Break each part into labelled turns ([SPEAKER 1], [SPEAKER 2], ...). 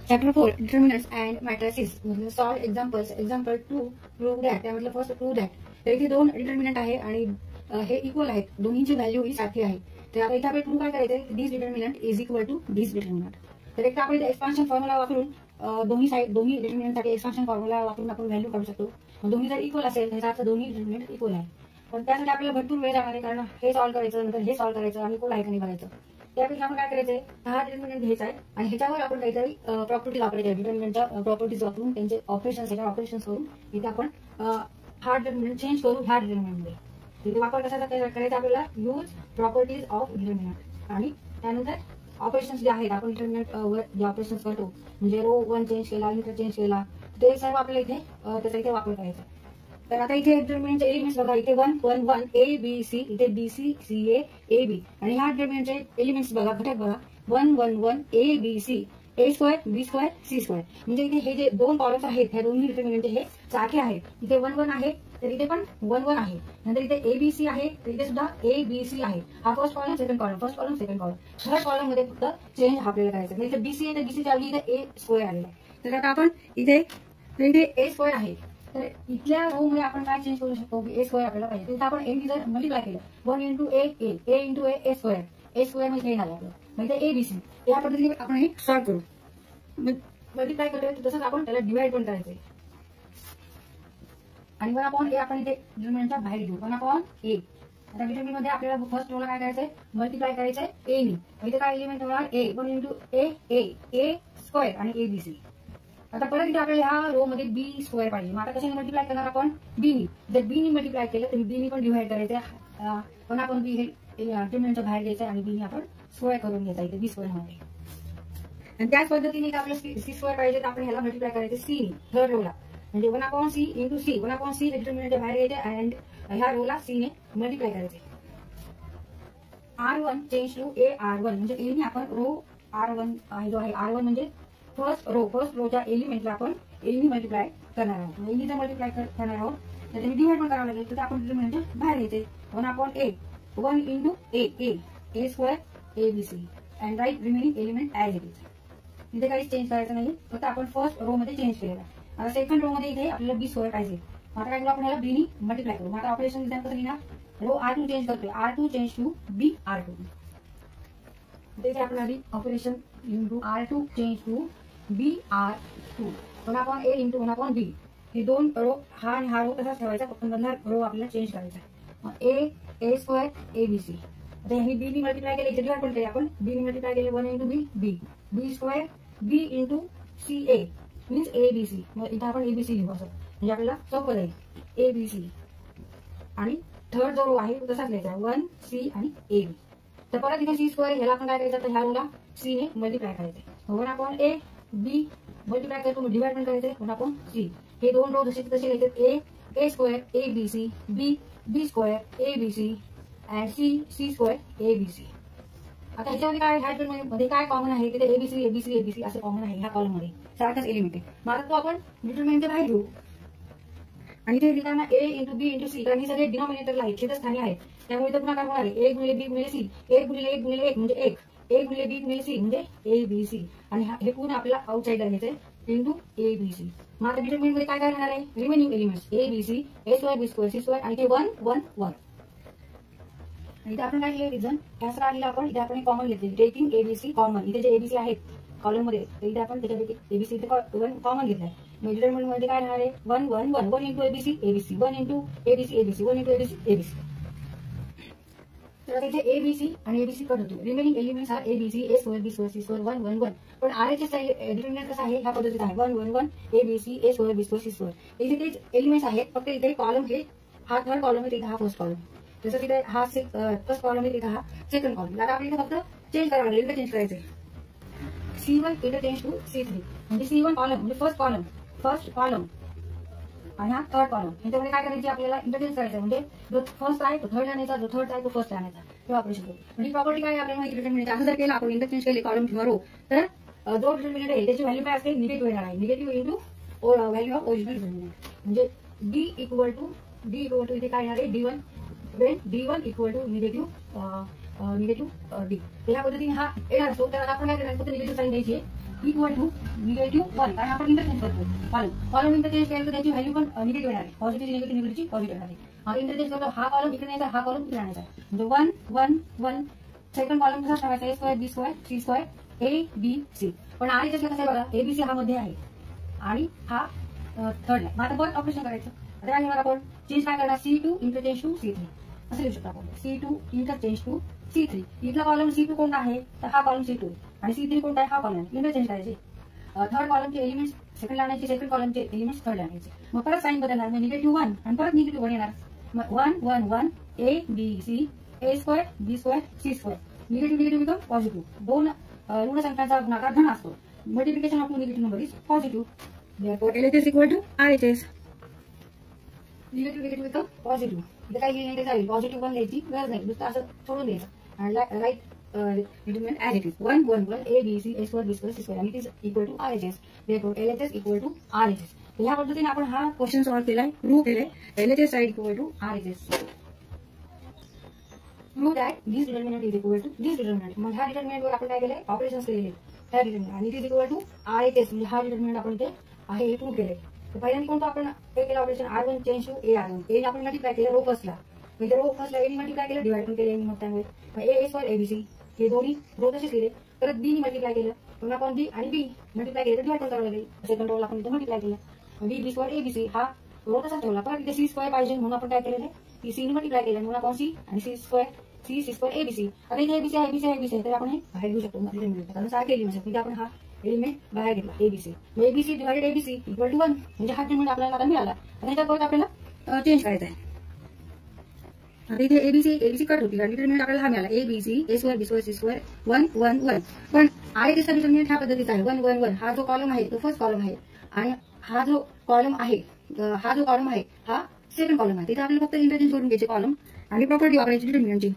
[SPEAKER 1] Chapter 4 Determinants and Matrices म्हणजे solve examples. Example 2 prove that. त्यामधलं first prove that. तर इथे दोन डिटर्मिनंट आहे आणि हे इक्वल आहेत, दोन्हीची व्हॅल्यू ही सारखी आहे. तर आता इथे आपल्याला प्रूव्ह काय करायचं, this determinant is equal to this determinant. तर एक आपण इथे एक्सपान्शन फॉर्म्युला वापरून दोन्ही डिटर्मिनंटसाठी एक्सपान्शन फॉर्म्युला वापरून आपण व्हॅल्यू काढू शकतो. दोन्ही जर इक्वल असेल त्याचा अर्थ दोन्ही डिटर्मिनंट इक्वल आहे. पण त्यासाठी आपल्याला भरपूर वेळ जाणार आहे, कारण हे सॉल्व करायचं, नंतर हे सॉल्व करायचं आणि इक्वल आहे का नाही बघायचं. त्यापेक्षा आपण काय करायचंय, हा डिटर्मिनंट घ्यायचा आहे आणि ह्याच्यावर आपण काहीतरी प्रॉपर्टीज वापरायच्या. डिटर्मिनंटच्या प्रॉपर्टीज वापरून त्यांचे ऑपरेशन्स करून इथे आपण हा डिटर्मिनंट चेंज करू ह्या डिटर्मिनंटमध्ये. इथे वापर कशाचा करायचा आपल्याला, यूज प्रॉपर्टीज ऑफ डिटर्मिनंट. आणि त्यानंतर ऑपरेशन्स जे आहेत आपण डिटर्मिनंट वर जे ऑपरेशन्स करतो, म्हणजे रो 1 चेंज केला, इंटर चेंज केला, ते सर्व आपल्याला इथे त्याचा इथे वापर करायचा. तर आता इथे डिटर्मिनंटचे एलिमेंट्स बघा, इथे 1 1 1 ए बी सी, इथे B C C A B. आणि ह्या डिटर्मिनंटचे एलिमेंट्स बघा, घटक बघा, 1 1 1 A B C, A square B square C square. म्हणजे इथे हे जे दोन कॉलम्स आहेत ह्या दोन्ही डिटर्मिनंटचे हे सारखे आहेत. इथे 1 1 आहे तर इथे पण 1 1 आहे. नंतर इथे ए बी सी आहे तर इथे सुद्धा ए बी सी आहे. हा first column second column, first column second column. Third column मध्ये फक्त चेंज आपल्याला करायचं. इथे बीसी आहे तर बीसीच्या ऐवजी इथे ए स्क्वेअर आलेला आहे. तर आता आपण इथे ए स्क्वेअर आहे, तर इथल्या रो मध्ये आपण काय चेंज करू शकतो की ए स्क्वेअर आपल्याला पाहिजे. तिथे आपण ए जर मल्टिप्लाय केलं, 1 into A into A square, A square मध्ये हे झालं आपलं. मग इथे एबीसी या पद्धतीने आपण हे सॉल्व करू. मल्टिप्लाय करतोय तसंच आपण त्याला डिवाइड पण करायचंय. आणि 1 ए आपण इथे डिटर्मिनंटच्या बाहेर घेऊ. 1 ए. आता डिटर्मिनंट मध्ये आपल्याला फर्स्ट रोला काय करायचंय, मल्टिप्लाय करायचंय ए नी. इथे काय एलिमेंट होणार, ए 1 इंटू ए स्क्वेअर आणि एबीसी. आता परत इथे आपल्याला ह्या रो मध्ये बी स्क्वेअर पाहिजे. मग आता कशाने मल्टिप्लाय करणार आपण, बी नी. जर बी नी मल्टिप्लाय केलं तर बी नी पण डिवाइड करायचं. पण आपण बी हे डिटर्मिनंटच्या बाहेर घ्यायचं आणि बी नी आपण स्क्वेअर करून घ्यायचा इथे बी स्क्वेअर मध्ये. आणि त्याच पद्धतीने आपल्याला सी स्क्वेअर पाहिजे तर आपण ह्याला मल्टिप्लाय करायचं सी नी, थर्ड रोला. म्हणजे 1 सी इंटू सी, 1 सी डिटर्मिनंटच्या बाहेर घ्यायचे आणि ह्या रोला सी ने मल्टिप्लाय करायचे. R1 change to A R1 म्हणजे ए नी आपण रो R1 आहे जो आहे R1 म्हणजे फर्स्ट रोच्या एलिमेंटला आपण ए नी मल्टिप्लाय करणार आहोत. ए नी जर मल्टिप्लाय करणार आहोत तर त्याने डिवाइड पण करावं लागेल. तर आपण डिटर्मिनंट बाहेर घ्यायचे. 1 into A square ABC and write remaining element as it is. इथे काही चेंज करायचं नाही, फक्त आपण फर्स्ट रो मध्ये चेंज केलेला. आता सेकंड रो मध्ये इथे आपल्याला बी स्क्वेअर पाहिजे. आता काय करू, आपण याला बी नी मल्टिप्लाय करू. आता ऑपरेशन डिझाईन कसं लिहिणार, रो R2 चेंज करतोय, R2 change to B R2. इथे आपण आधी operation into R2 change to B R2. 1 A into 1 B. हे दोन रो हा आणि हा रो तसाच ठेवायचा, फक्त मधला रो आपल्याला चेंज करायचा. ए स्क्वेअर एबीसी. आता हे बी नी मल्टिप्लाय केले, इथे डिवाइड पण केले आपण. बी नी मल्टिप्लाय केले 1 इंटू बी स्क्वेअर बी इंटू सी ए मीन्स एबीसी. मग इथे आपण एबीसी लिहू असं, म्हणजे आपल्याला सोपं जाईल. एबीसी आणि थर्ड जो रो आहे तो तसाच लिहायचा 1 सी आणि ए बी. तर परत इथे सी स्क्वेअर ह्याला आपण काय करायचं, तर ह्या रोला सी ने मल्टिप्लाय करायचं. 1 ए बी मल्टिप्लाय करतो, डिवाइड पण करायचे 1 सी. हे दोन रो जसे तसे लिहायचे, A square ABC B square ABC and C square ABC. आता ह्याच्यामध्ये काय, ह्या मध्ये काय कॉमन आहे की ते एबीसी असं कॉमन आहे. ह्या कॉलम मध्ये सारखाच एलिमेंट आहे. मग तो आपण डिटर्मिनंटच्या बाहेर घेऊ. आणि ते लिहिताना ए इंटू बी इंटू सी, कारण हे सगळे डिनॉमिनेटरला आहेत, छेदस्थानी आहेत. त्यामुळे तर पुन्हा काय होणार आहे, ए गुणिले बी गुणिले सी, 1 गुणिले 1 गुणिले 1 म्हणजे 1, ए गुणिले बी गुणिले सी म्हणजे एबीसी. आणि हे पूर्ण आपल्याला आउटसाइडर घ्यायचंय इंटू एबीसी. मग आता डिटर्मिनंट मध्ये काय राहणार आहे, रिमेनिंग एलिमेंट्स एबीसी, ए square B square C square आणि ते 1 1 1. इथे आपण काय लिहिले रिझन त्याच राहिलेलं आपण इथे आपण कॉमन घेतले, टेकिंग एबीसी कॉमन. इथे जे एबीसी आहेत कॉलम मध्ये तर इथे आपण त्याच्यापैकी एबीसी इथे कॉमन घेतलाय. डिटर्मिनंट मध्ये काय राहणार आहे 1 1 1 1 into ABC 1 into ABC 1 into ABC. तर इथे एबीसी आणि एबीसी कट होतो. रिमेनिंग एलिमेंट्स आर एबीसी, ए square B square C square 1 1 1. पण आरएचएस डिटर्मिनंट कसं आहे ह्या पद्धतीत आहे 1 1 1 एबीसी, ए square B square C square. इथे तेच एलिमेंट्स आहेत, फक्त इथे कॉलम हे हा थर्ड कॉलम आहे, इथे हा फर्स्ट कॉलम. जसं तिथे हा फर्स्ट कॉलम आहे, तिथे हा सेकंड कॉलम. आता आपल्याला फक्त चेंज करावं लागेल, इंटरचेंज करायचंय. C1 इंटरचेंज टू C3 म्हणजे C1 कॉलम म्हणजे फर्स्ट कॉलम आणि हा थर्ड कॉलम. ह्याच्यामध्ये काय करायची आपल्याला इंटरचेंज करायचं, म्हणजे जो फर्स्ट आहे तो थर्ड आणायचा, जो थर्ड आहे तो फर्स्ट आणायचा. हे ऑपरेशन करू. म्हणजे प्रॉपर्टी काय आपल्याला माहिती, डिटर्मिनंट असं जर केलं आपण इंटरचेंज केले कॉलम किंवा रो, तर जो डिटर्मिनंट आहे त्याची व्हॅल्यू काय असते, निगेटिव्ह येणार आहे. Negative into value of original determinant. म्हणजे डी इक्वल टू इथे काय येणार आहे D1 equal to negative negative D. ह्या पद्धतीने हा येणार असतो. तर आपण काय करायचं, फक्त निगेटिव्ह साईन द्यायची इक्वल टू -1, कारण आपण इंटरचेंज करतो. कॉलम इंटरचेंज केलं तर त्याची व्हॅल्यू पण निगेटिव्ह येणार आहे. पॉझिटिव्ह निगेटिव्ह निगेटिव्हची पॉझिटिव्ह येणार आहे. हा इंटरचेंज करतो, हा कॉलम इकडे न्यायचा, हा कॉलम इकडे आणायचा. म्हणजे 1 1 1. सेकंड कॉलम कसा ठेवायचा, a square B square C square A B C. पण RHS कसं आहे बघा, एबीसी हा मध्ये आहे आणि हा थर्ड आहे. मग आता परत ऑपरेशन करायचं. आता काय घेणार आपण, चेंज काय करणार, C2 इंटरचेंज टू C3 असं लिहू शकतो आपण. C2 interchange to C3. इथला कॉलम C2 कोणता आहे, तर हा कॉलम C2 आणि C3 कोणता आहे, हा कॉलम आहे. इंटरचेंज करायचे. थर्ड कॉलमचे एलिमेंट्स सेकंड आणायचे, सेकंड कॉलमचे एलिमेंट्स थर्ड आणायचे. मग परत साईन बदलणार, मग -1 आणि परत -1 येणार. मग 1 1 1 A B C A square B square C square. Negative negative become positive. दोन ऋण संख्यांचा गुणाकार धन असतो. Multiplication of two negative number is positive. Therefore LHS equal to RHS. Negative negative become positive. इथे काही लिहिण्याची जाईल, पॉझिटिव्ह 1 लिहायची गरज नाही, नुसतं असं सोडून द्यायचं आणि right determinant as it is. 1 1 1 A B C A square B square C square and it is equal to RHS. Therefore LHS equal to RHS. तर ह्या पद्धतीने आपण हा क्वेश्चन सॉल्व्ह केलाय, प्रूव्ह केलाय. LHS side equal to RHS. Prove that this determinant is equal to this determinant. मग ह्या determinant वर आपण काय केलंय, ऑपरेशन्स केलेले ह्या determinant आणि it is equal to RHS. म्हणजे हा determinant आपण इथे आहे हे प्रूव्ह केलंय. तर पहिल्यांदा कोणतं आपण हे केलं operation, R1 change to A. A आपण मल्टिप्लाय केलं रो फर्स्टला, म्हणजे रो फर्स्टला A मल्टिप्लाय केलं, डिवाइड पण केलं मग त्यामुळे A स्क्वेअर ABC हे दोन्ही रो तसेच केले. परत B मल्टिप्लाय केलं, मग आपण B आणि B मल्टिप्लाय केलं, डिवाइड पण करावं लागेल. सेकंड रोला आपण इथे मल्टिप्लाय केलं, B स्क्वेअर ABC हा रो तसाच ठेवला. परत इथे C स्क्वेअर पाहिजे म्हणून आपण काय केलेलं आहे, C मल्टिप्लाय केलं म्हणून आपण C आणि C स्क्वेअर ABC. आता इथे ABC तर आपण हे बाहेर घेऊ शकतो, कारण सारखे एलिमेंट म्हणजे आपण हा एलिमेंट बाहेर घेतला ABC. ABC divided ABC equal to 1, म्हणजे हा डिटरमिनंट आपल्याला आता मिळाला. आता ह्याच्यात परत आपल्याला चेंज करायचा आहे. आता इथे ABC कट होती, डिटरमिनंट आपल्याला हा मिळाला ABC A square B square C square 1 1 1. पण RHS चा डिटरमिनंट ह्या पद्धतीचा आहे 1 1 1. हा जो कॉलम आहे तो फर्स्ट कॉलम आहे आणि हा जो कॉलम आहे हा सेकंड कॉलम आहे. तिथे आपल्याला फक्त इंटरचेंज करून घ्यायचे कॉलम आणि प्रॉपर्टी वापरायची डिटरमिनंटची.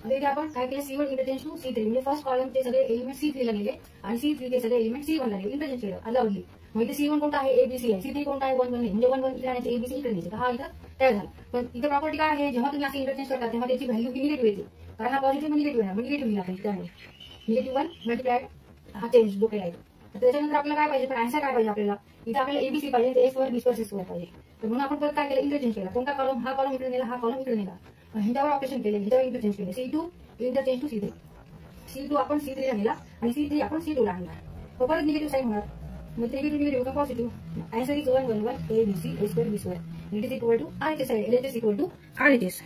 [SPEAKER 1] आता इथे आपण काय केलं, C1 इंटरचेंज टू C3, म्हणजे फर्स्ट कॉलमचे सगळे एलिमेंट C3 ला गेले आणि C3 चे सगळे एलिमेंट C1 ला गेले, इंटरचेंज केलं अलाउडली. मग इथे C1 कोणता आहे, ABC आहे. C3 कोणता आहे, 1 1 आहे, म्हणजे 1 1 इथे आणायचे, ABC इथे न्यायचे. हा इथं तयार झाला. पण इथे प्रॉपर्टी काय आहे, जेव्हा तुम्ही असे इंटरचेंज करता तेव्हा त्याची व्हॅल्यू निगेटिव्ह येते, कारण हा पॉझिटिव्ह निगेटिव्ह येणार, निगेटिव्ह लिहिला पाहिजे. त्यामुळे -1 मल्टिप्लाय हा चेंज जो केला आहे. त्याच्यानंतर आपल्याला काय पाहिजे, पण आन्सर काय पाहिजे आपल्याला, इथे आपल्याला ABC पाहिजे, A square B square C square पाहिजे. तर म्हणून आपण परत काय केलं, इंटरचेंज केला. कोणता कॉलम, हा कॉलम इकडे नेला, हा कॉलम इकडे नेला, ह्याच्यावर ऑपरेशन केले, ह्याच्यावर इंटरचेंज केले. C2 interchange to C3. C2 आपण C3 ला नेला आणि C3 आपण C2 ला आणला. तो परत निगेटिव्ह साईन होणार, मग निगेटिव्ह का positive. Answer is 1 1 1 A B C A square B square. It is equal to RHS. LHS equal to RHS.